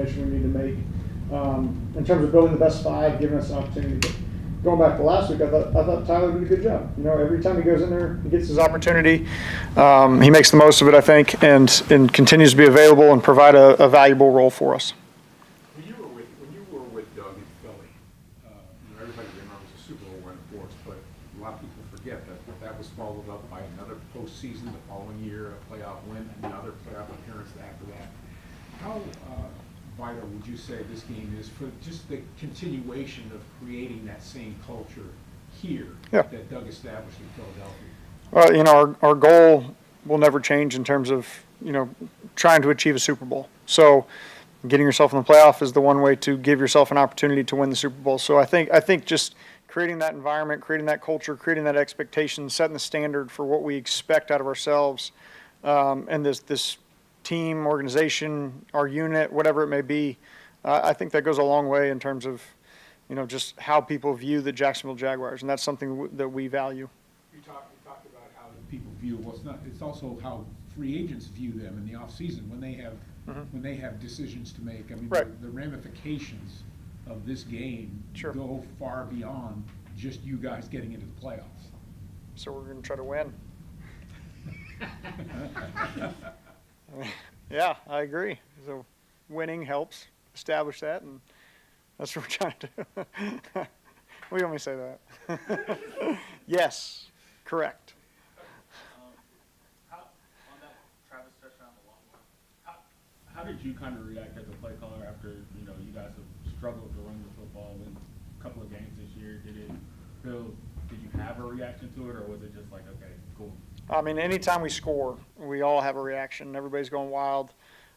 determination we need to make in terms of building the best five, giving us an opportunity. But going back to last week, I thought Tyler did a good job. Every time he goes in there, he gets his opportunity. He makes the most of it, I think, and continues to be available and provide a valuable role for us. When you were with Doug in Philly, everybody remembers the Super Bowl win, of course, but a lot of people forget that was followed up by another postseason the following year, a playoff win, another playoff appearance after that. How vital would you say this game is for just the continuation of creating that same culture here that Doug established in Philadelphia? Well, our goal will never change in terms of, trying to achieve a Super Bowl. So getting yourself in the playoff is the one way to give yourself an opportunity to win the Super Bowl. So I think just creating that environment, creating that culture, creating that expectation, setting the standard for what we expect out of ourselves, and this team, organization, our unit, whatever it may be, I think that goes a long way in terms of, just how people view the Jacksonville Jaguars, and that's something that we value. You talked about how people view. Well, it's also how free agents view them in the off season when they have decisions to make. I mean, the ramifications of this game go far beyond just you guys getting into the playoffs. So we're going to try to win. Yeah, I agree. So winning helps establish that, and that's what we're trying to do. What do you want me to say to that? Yes, correct. How did you kind of react as a play caller after you guys have struggled to run the football in a couple of games this year? Did you have a reaction to it, or was it just like, okay, cool? I mean, anytime we score, we all have a reaction. Everybody's going wild,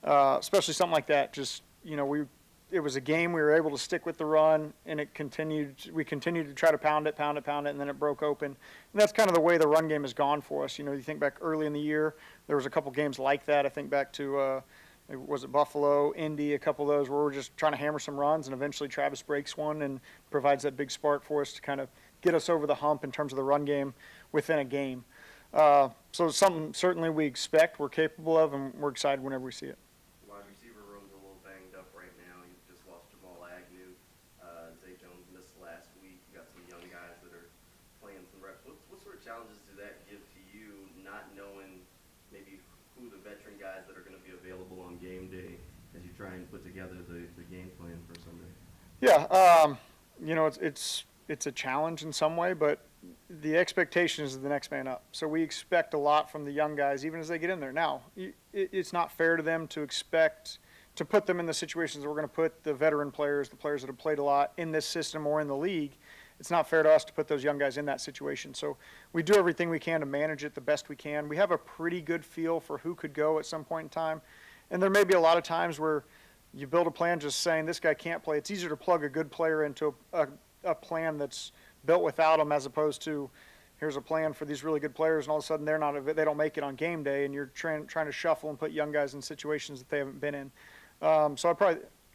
especially something like that. Just it was a game we were able to stick with the run, and we continued to try to pound it, and then it broke open. And that's kind of the way the run game has gone for us. You think back early in the year, there was a couple games like that. I think back to was it Buffalo, Indy, a couple of those where we're just trying to hammer some runs, and eventually Travis breaks one and provides that big spark for us to kind of get us over the hump in terms of the run game within a game. So something certainly we expect, we're capable of, and we're excited whenever we see it. Wide receiver room's a little banged up right now. You've just lost Jamal Agnew. Zay Jones missed last week. You got some young guys that are playing some reps. What sort of challenges does that give to you, not knowing maybe who the veteran guys that are going to be available on game day as you try and put together the game plan for Sunday? Yeah, it's a challenge in some way, but the expectation is the next man up. So we expect a lot from the young guys, even as they get in there. Now, it's not fair to them to expect to put them in the situations that we're going to put the veteran players, the players that have played a lot in this system or in the league. It's not fair to us to put those young guys in that situation. So we do everything we can to manage it the best we can. We have a pretty good feel for who could go at some point in time. And there may be a lot of times where you build a plan just saying this guy can't play. It's easier to plug a good player into a plan that's built without them, as opposed to here's a plan for these really good players, and all of a sudden they don't make it on game day, and you're trying to shuffle and put young guys in situations that they haven't been in. So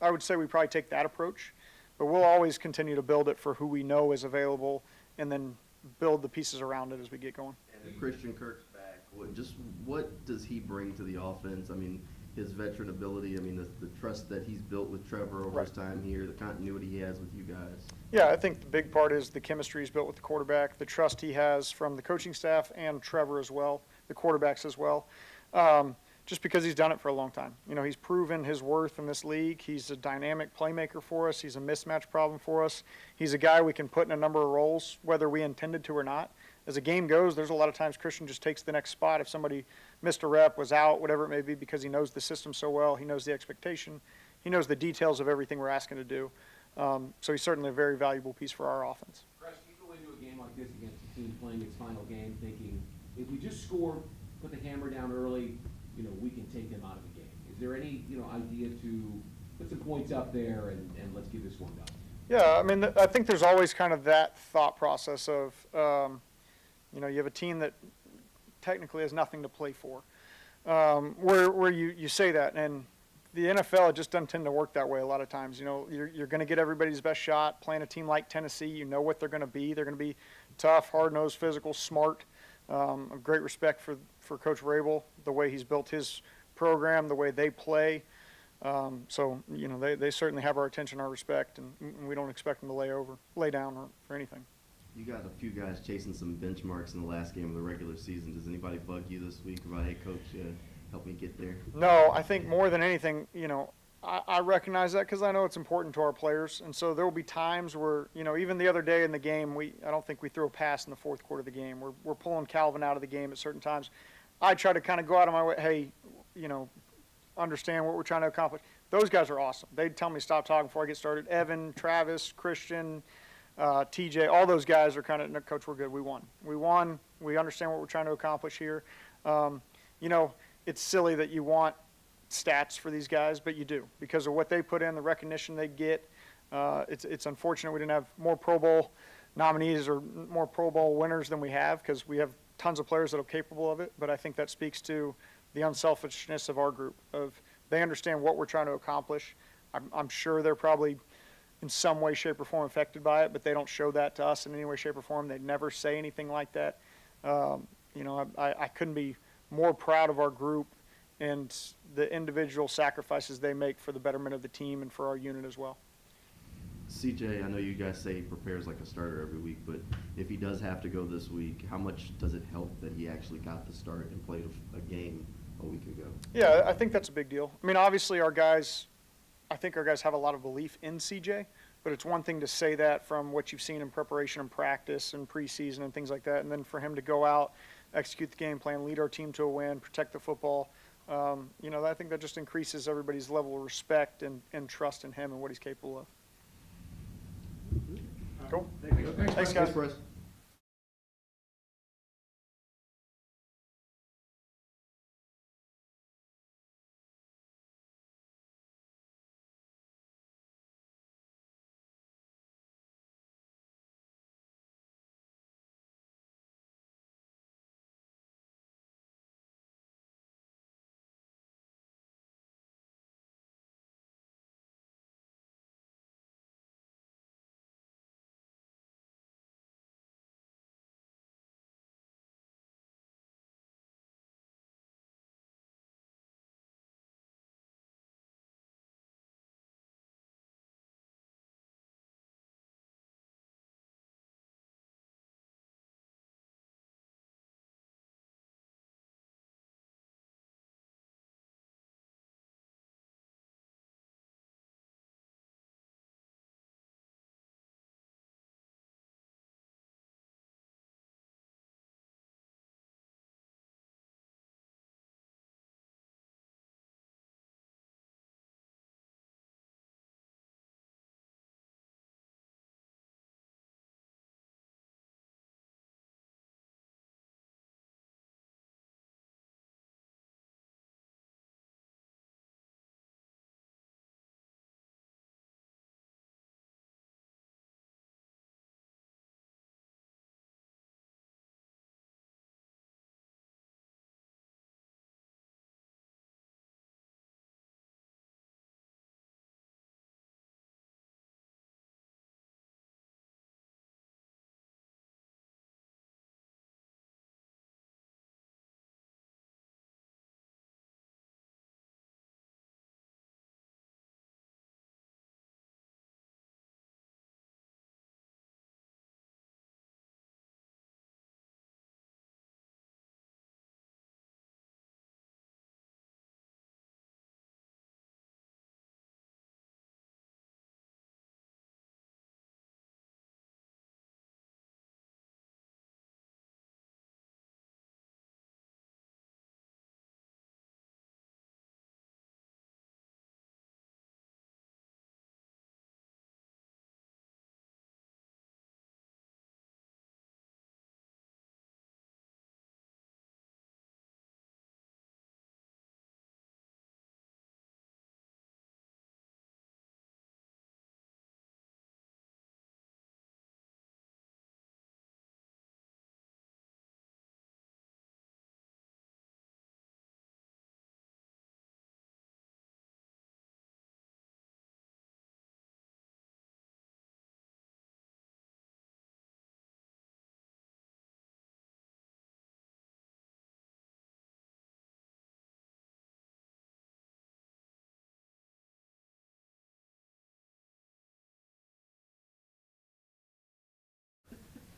I would say we probably take that approach, but we'll always continue to build it for who we know is available, and then build the pieces around it as we get going. And if Christian Kirk's back, what does he bring to the offense? I mean, his veteran ability, I mean, the trust that he's built with Trevor over his time here, the continuity he has with you guys. Yeah, I think the big part is the chemistry he's built with the quarterback, the trust he has from the coaching staff and Trevor as well, the quarterbacks as well, just because he's done it for a long time. He's proven his worth in this league. He's a dynamic playmaker for us. He's a mismatch problem for us. He's a guy we can put in a number of roles, whether we intended to or not. As the game goes, there's a lot of times Christian just takes the next spot. If somebody missed a rep, was out, whatever it may be, because he knows the system so well, he knows the expectation, he knows the details of everything we're asking to do. So he's certainly a very valuable piece for our offense. Chris, you go into a game like this against a team playing its final game thinking, if we just score, put the hammer down early, we can take them out of the game. Is there any, idea to put some points up there and let's get this one done? Yeah, I mean, I think there's always kind of that thought process of, you have a team that technically has nothing to play for, where you say that, and the NFL, it just doesn't tend to work that way a lot of times. You're going to get everybody's best shot playing a team like Tennessee. You know what they're going to be. They're going to be tough, hard-nosed, physical, smart. A great respect for Coach Vrabel, the way he's built his program, the way they play. So, they certainly have our attention, our respect, and we don't expect them to lay down or anything. You got a few guys chasing some benchmarks in the last game of the regular season. Does anybody bug you this week about, hey, coach, help me get there? No, I think more than anything, I recognize that because I know it's important to our players. And so there will be times where, even the other day in the game, I don't think we threw a pass in the fourth quarter of the game. We're pulling Calvin out of the game at certain times. I try to kind of go out of my way, hey, understand what we're trying to accomplish. Those guys are awesome. They tell me stop talking before I get started. Evan, Travis, Christian, TJ, all those guys are kind of, no, Coach, we're good. We won. We understand what we're trying to accomplish here. It's silly that you want stats for these guys, but you do because of what they put in, the recognition they get. It's unfortunate we didn't have more Pro Bowl nominees or more Pro Bowl winners than we have because we have tons of players that are capable of it. But I think that speaks to the unselfishness of our group. They understand what we're trying to accomplish. I'm sure they're probably in some way, shape, or form affected by it, but they don't show that to us in any way, shape, or form. They never say anything like that. I couldn't be more proud of our group and the individual sacrifices they make for the betterment of the team and for our unit as well. CJ, I know you guys say he prepares like a starter every week, but if he does have to go this week, how much does it help that he actually got the start and played a game a week ago? Yeah, I think that's a big deal. I mean, obviously I think our guys have a lot of belief in CJ, but it's one thing to say that from what you've seen in preparation and practice and preseason and things like that, and then for him to go out, execute the game plan, lead our team to a win, protect the football. I think that just increases everybody's level of respect and trust in him and what he's capable of. Cool. Thanks, guys. Bryce.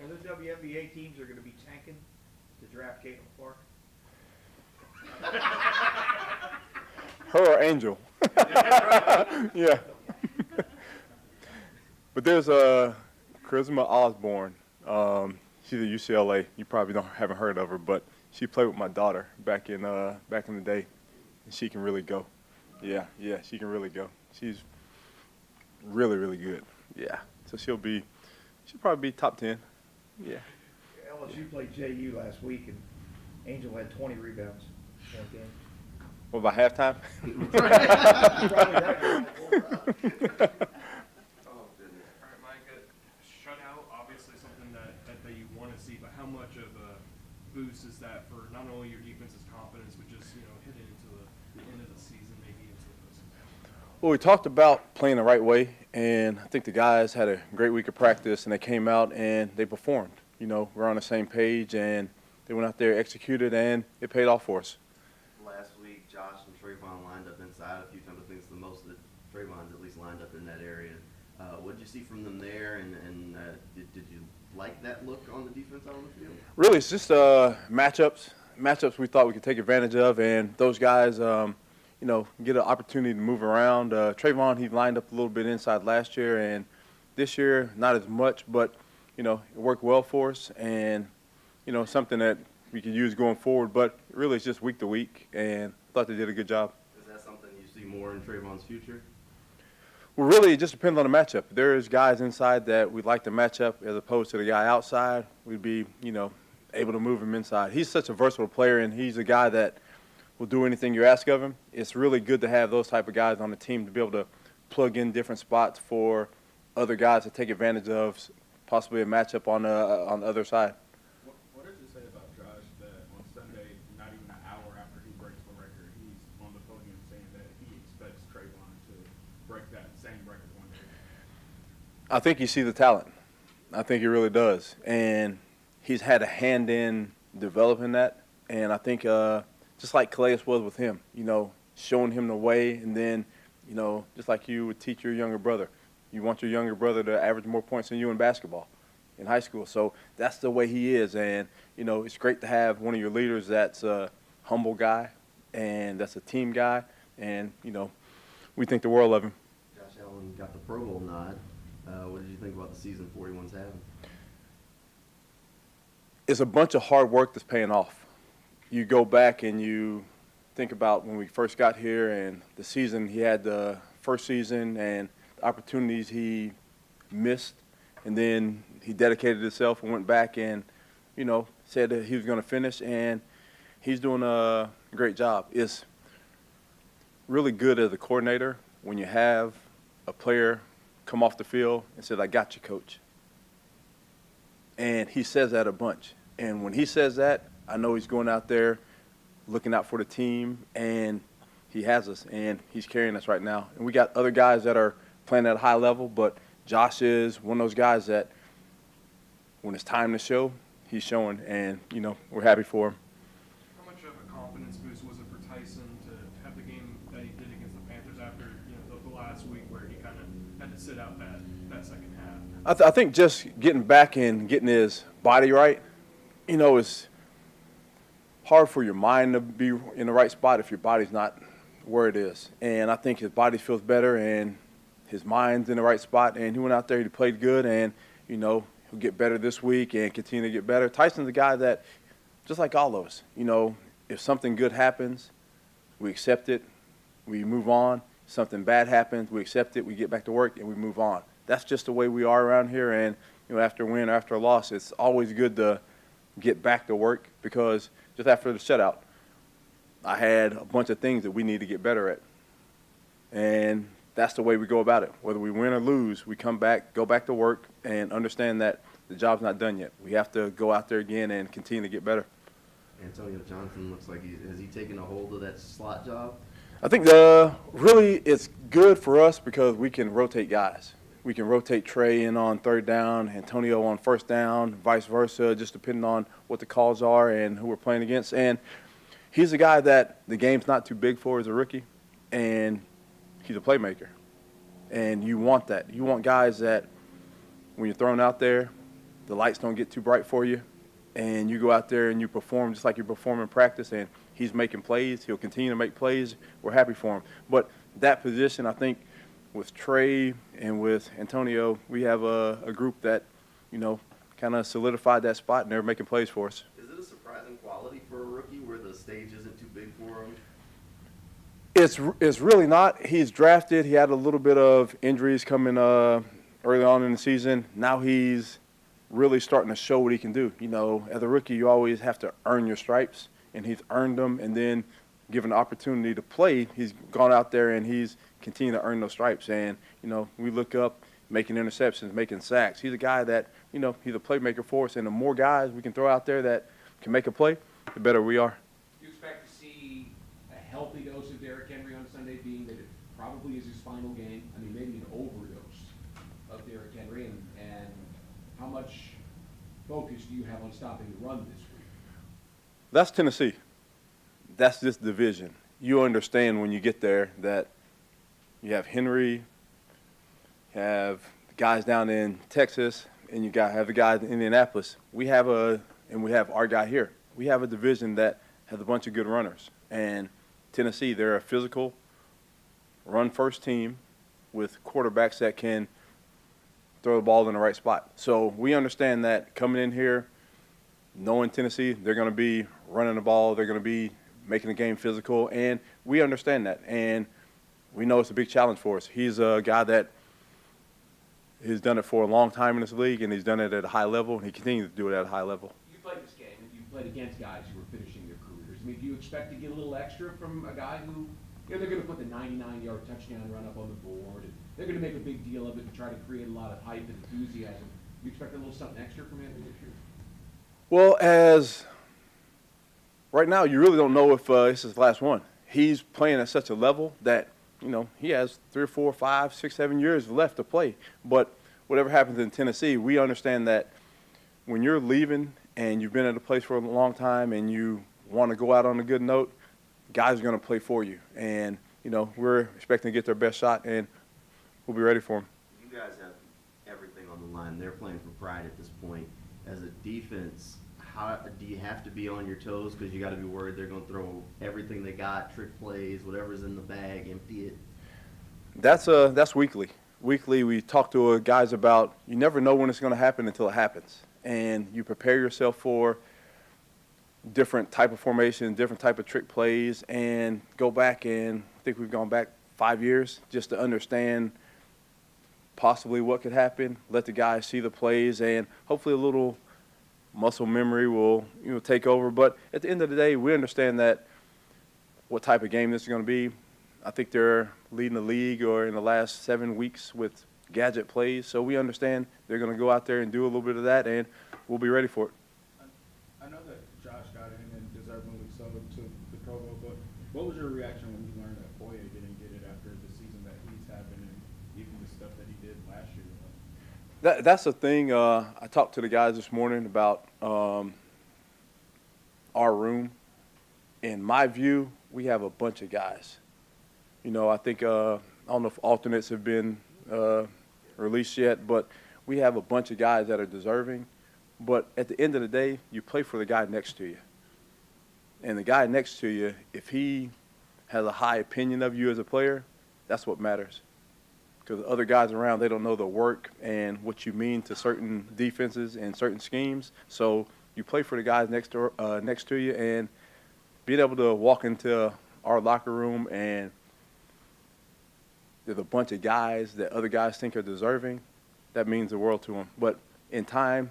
those WNBA teams are going to be tanking to draft Caitlin Clark. Her or Angel. Yeah. But there's Charisma Osborne. She's at UCLA. You probably haven't heard of her, but she played with my daughter back in the day, and she can really go. Yeah, she can really go. She's really, really good. Yeah. So she'll probably be top 10. Yeah. LSU played JU last week, and Angel had 20 rebounds in one game. What about halftime? Probably right. Oh, goodness. All right, Mike, shutout, obviously something that you want to see, but how much of a boost is that for not only your defense's confidence, but just, heading into the end of the season, maybe into the postseason? Well, we talked about playing the right way, and I think the guys had a great week of practice, and they came out and they performed. We're on the same page, and they went out there, executed, and it paid off for us. Last week, Josh and Trayvon lined up inside a few times. I think it's the most that Trayvon's at least lined up in that area. What did you see from them there, and did you like that look on the defense out on the field? Really, it's just matchups we thought we could take advantage of, and those guys, get an opportunity to move around. Trayvon, he lined up a little bit inside last year, and this year, not as much, but, it worked well for us, and, something that we could use going forward. But really, it's just week to week, and I thought they did a good job. Is that something you see more in Trayvon's future? Well, really, it just depends on the matchup. There's guys inside that we'd like to match up as opposed to the guy outside. We'd be, able to move him inside. He's such a versatile player, and he's a guy that will do anything you ask of him. It's really good to have those type of guys on the team to be able to plug in different spots for other guys to take advantage of possibly a matchup on the other side. What did you say about Josh that on Sunday, not even an hour after he breaks the record, he's on the podium saying that he expects Trayvon to break that same record one day? I think you see the talent. I think he really does. And he's had a hand in developing that. And I think just like Calais was with him, showing him the way, and then, just like you would teach your younger brother. You want your younger brother to average more points than you in basketball in high school. So that's the way he is. And, it's great to have one of your leaders that's a humble guy and that's a team guy. And, we think the world of him. Josh Allen got the Pro Bowl nod. What did you think about the season 41's having? It's a bunch of hard work that's paying off. You go back and you think about when we first got here and the season he had, the first season, and the opportunities he missed, and then he dedicated himself and went back and, said that he was going to finish, and he's doing a great job. It's really good as a coordinator when you have a player come off the field and said, "I got you, coach." And he says that a bunch. And when he says that, I know he's going out there looking out for the team, and he has us, and he's carrying us right now. And we got other guys that are playing at a high level, but Josh is one of those guys that when it's time to show, he's showing, and, we're happy for him. How much of a confidence boost was it for Tyson to have the game that he did against the Panthers after, the last week where he kind of had to sit out that second half? I think just getting back and getting his body right, it's hard for your mind to be in the right spot if your body's not where it is. And I think his body feels better and his mind's in the right spot. And he went out there, he played good, and, he'll get better this week and continue to get better. Tyson's a guy that, just like all of us, if something good happens, we accept it, we move on. Something bad happens, we accept it, we get back to work, and we move on. That's just the way we are around here. And, after a win, after a loss, it's always good to get back to work, because just after the shutout, I had a bunch of things that we need to get better at. And that's the way we go about it. Whether we win or lose, we come back, go back to work, and understand that the job's not done yet. We have to go out there again and continue to get better. Antonio Johnson looks like has he taken a hold of that slot job? I think really it's good for us because we can rotate guys. We can rotate Trey in on third down, Antonio on first down, vice versa, just depending on what the calls are and who we're playing against. And he's a guy that the game's not too big for as a rookie, and he's a playmaker. And you want that. You want guys that when you're thrown out there, the lights don't get too bright for you, and you go out there and you perform just like you perform in practice, and he's making plays. He'll continue to make plays. We're happy for him. But that position, I think, with Trey and with Antonio, we have a group that, kind of solidified that spot, and they're making plays for us. Is it a surprising quality for a rookie where the stage isn't too big for him? It's really not. He's drafted. He had a little bit of injuries coming early on in the season. Now he's really starting to show what he can do. As a rookie, you always have to earn your stripes, and he's earned them. And then, given the opportunity to play, he's gone out there and he's continued to earn those stripes. And we look up, making interceptions, making sacks. He's a guy that he's a playmaker for us. And the more guys we can throw out there that can make a play, the better we are. Do you expect to see a healthy dose of Derrick Henry on Sunday, being that it probably is his final game? I mean, maybe an overdose of Derrick Henry, and how much focus do you have on stopping the run this week? That's Tennessee. That's this division. You understand when you get there that you have Henry, you have the guys down in Texas, and you have the guys in Indianapolis. We have our guy here. We have a division that has a bunch of good runners. And Tennessee, they're a physical, run-first team with quarterbacks that can throw the ball in the right spot. So we understand that coming in here, knowing Tennessee, they're going to be running the ball, they're going to be making the game physical, and we understand that. And we know it's a big challenge for us. He's a guy that has done it for a long time in this league, and he's done it at a high level, and he continues to do it at a high level. You played this game, and you played against guys who were finishing their careers. I mean, do you expect to get a little extra from a guy who, they're going to put the 99-yard touchdown run up on the board, and they're going to make a big deal of it and try to create a lot of hype and enthusiasm. Do you expect a little something extra from him this year? Well, as right now, you really don't know if it's his last one. He's playing at such a level that, he has 3 or 4, 5, 6, 7 years left to play. But whatever happens in Tennessee, we understand that when you're leaving and you've been at a place for a long time and you want to go out on a good note, guys are going to play for you. And, we're expecting to get their best shot, and we'll be ready for them. You guys have everything on the line. They're playing for pride at this point. As a defense, how do you have to be on your toes because you got to be worried they're going to throw everything they got, trick plays, whatever's in the bag, empty it? That's weekly. Weekly, we talk to guys about you never know when it's going to happen until it happens, and you prepare yourself for different type of formation, different type of trick plays, and go back, and I think we've gone back 5 years just to understand possibly what could happen, let the guys see the plays, and hopefully a little muscle memory will take over. But at the end of the day, we understand that what type of game this is going to be. I think they're leading the league or in the last 7 weeks with gadget plays, so we understand they're going to go out there and do a little bit of that, and we'll be ready for it. I know that Josh got in and deservingly so to the Pro Bowl, but what was your reaction when you learned that Boye didn't get it after the season that he's having and even the stuff that he did last year? That's the thing. I talked to the guys this morning about our room. In my view, we have a bunch of guys. I think I don't know if alternates have been released yet, but we have a bunch of guys that are deserving. But at the end of the day, you play for the guy next to you. And the guy next to you, if he has a high opinion of you as a player, that's what matters. Because the other guys around, they don't know the work and what you mean to certain defenses and certain schemes. So you play for the guys next to you, and being able to walk into our locker room and there's a bunch of guys that other guys think are deserving, that means the world to them. But in time,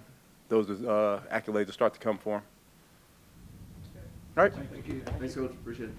those accolades will start to come for them. All right. Thank you. Thanks, Coach. Appreciate it.